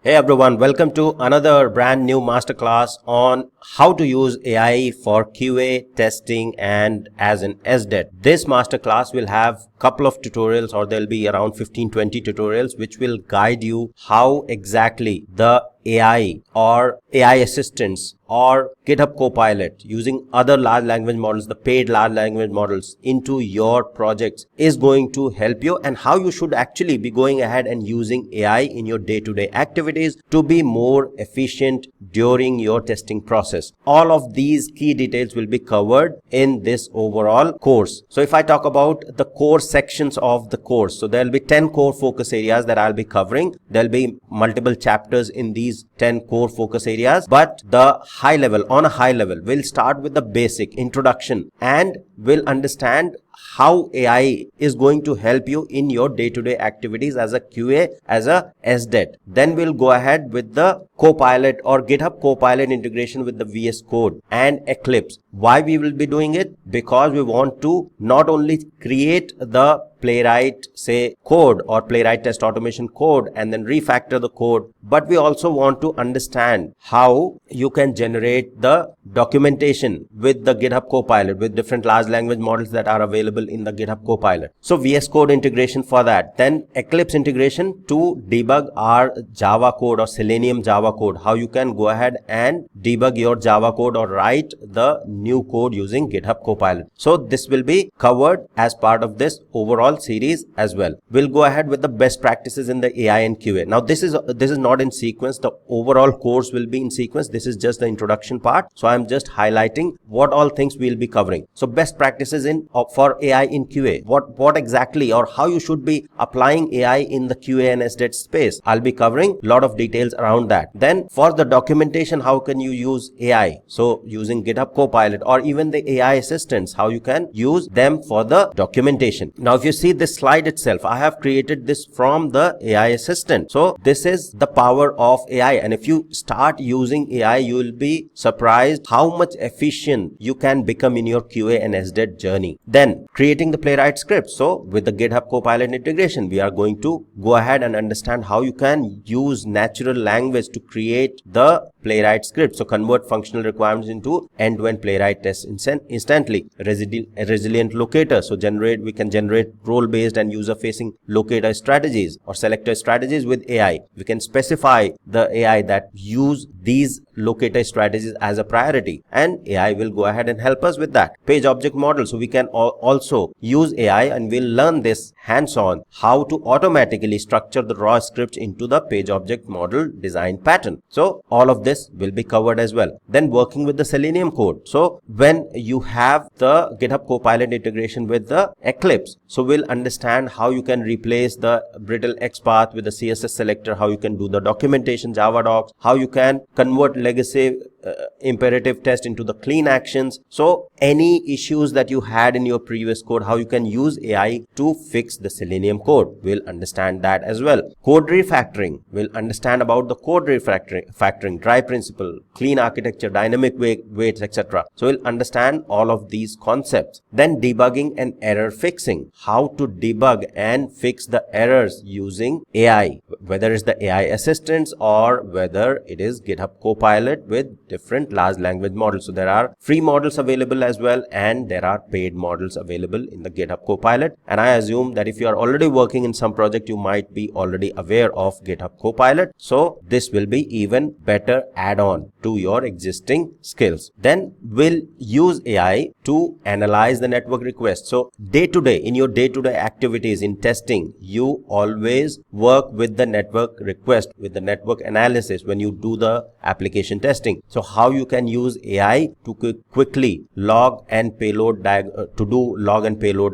Hey everyone, welcome to another brand new masterclass on how to use AI for QA testing and as an SDET. This masterclass will have couple of tutorials, or there'll be around 15-20 tutorials which will guide you how exactly the AI or AI assistants or GitHub Copilot using other large language models, the paid large language models into your projects is going to help you, and how you should actually be going ahead and using AI in your day-to-day activities to be more efficient during your testing process. All of these key details will be covered in this overall course. So if I talk about the core sections of the course, so there will be 10 core focus areas that I'll be covering. There'll be multiple chapters in these 10 core focus areas, but the high level, on a high level, we'll start with the basic introduction and we'll understand how AI is going to help you in your day-to-day activities as a QA, as a SDET. Then we'll go ahead with the Copilot or GitHub Copilot integration with the VS Code and Eclipse. Why we will be doing it? Because we want to not only create the Playwright code or Playwright test automation code and then refactor the code, but we also want to understand how you can generate the documentation with the GitHub Copilot with different large language models that are available in the GitHub Copilot. So VS Code integration for that, then Eclipse integration to debug our Java code or Selenium Java code, how you can go ahead and debug your Java code or write the new code using GitHub Copilot. So this will be covered as part of this overall series as well. We'll go ahead with the best practices in the AI and QA. Now this is not in sequence. The overall course will be in sequence. This is just the introduction part. So I'm just highlighting what all things we'll be covering. So best practices for AI in QA. What exactly or how you should be applying AI in the QA and SDET space. I'll be covering a lot of details around that. Then for the documentation, how can you use AI? So using GitHub Copilot or even the AI assistants, how you can use them for the documentation. Now if you see this slide itself, I have created this from the AI assistant. So this is the power of AI, and if you start using AI, you will be surprised how much efficient you can become in your QA and SDET journey. Then creating the Playwright script. So with the GitHub Copilot integration, we are going to go ahead and understand how you can use natural language to create the Playwright script. So convert functional requirements into end-to-end Playwright tests instantly. Resilient locator. So we can generate role-based and user-facing locator strategies or selector strategies with AI. We can specify the AI that use these locator strategies as a priority, and AI will go ahead and help us with that. Page object model. So we can also use AI, and we'll learn this hands-on how to automatically structure the raw scripts into the page object model design pattern. So all of this will be covered as well. Then working with the Selenium code. So when you have the GitHub Copilot integration with the Eclipse, so we'll understand how you can replace the brittle XPath with the CSS selector, how you can do the documentation, Java docs, how you can convert legacy imperative test into the clean actions. So any issues that you had in your previous code, how you can use AI to fix the Selenium code, we'll understand that as well. Code refactoring, we'll understand about the code refactoring, dry principle, clean architecture, dynamic weights, etc. So we'll understand all of these concepts. Then debugging and error fixing, how to debug and fix the errors using AI, whether it's the AI assistants or whether it is GitHub Copilot with different large language models. So there are free models available as well, and there are paid models available in the GitHub Copilot. And I assume that if you are already working in some project, you might be already aware of GitHub Copilot. So this will be even better add-on to your existing skills. Then we'll use AI to analyze the network requests. So in your day-to-day activities in testing, you always work with the network request, with the network analysis when you do the application testing. So how you can use AI to quickly log and payload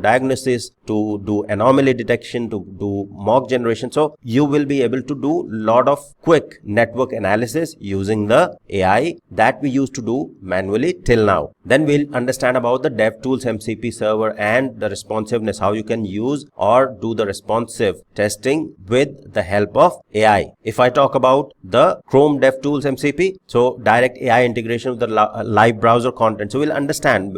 diagnosis, to do anomaly detection, to do mock generation. So you will be able to do lot of quick network analysis using the AI that we used to do manually till now. Then we'll understand about the DevTools MCP server and the responsiveness, how you can use or do the responsive testing with the help of AI. If I talk about the Chrome DevTools MCP, so direct AI integration with the live browser content. So we'll understand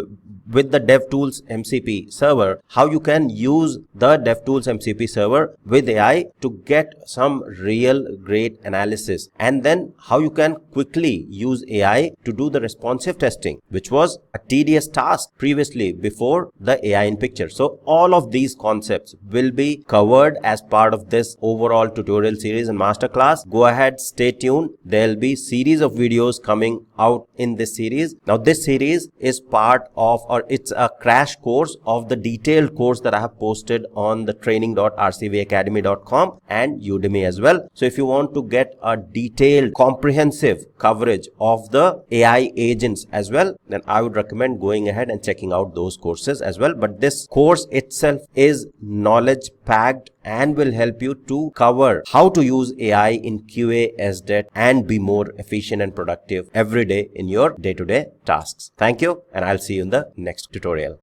with the DevTools MCP server, how you can use the DevTools MCP server with AI to get some real great analysis, and then how you can quickly use AI to do the responsive testing, which was a tedious task previously before the AI in picture. So all of these concepts will be covered as part of this overall tutorial series and masterclass. Go ahead, stay tuned. There'll be series of videos coming out in this series. Now this series is part of, or it's a crash course of the detailed course that I have posted on the training.rcvacademy.com and Udemy as well. So if you want to get a detailed comprehensive coverage of the AI agents as well, then I would recommend going ahead and checking out those courses as well. But this course itself is knowledge packed and will help you to cover how to use AI in QA, SDET, and be more efficient and productive every day in your day-to-day tasks. Thank you, and I'll see you in the next tutorial.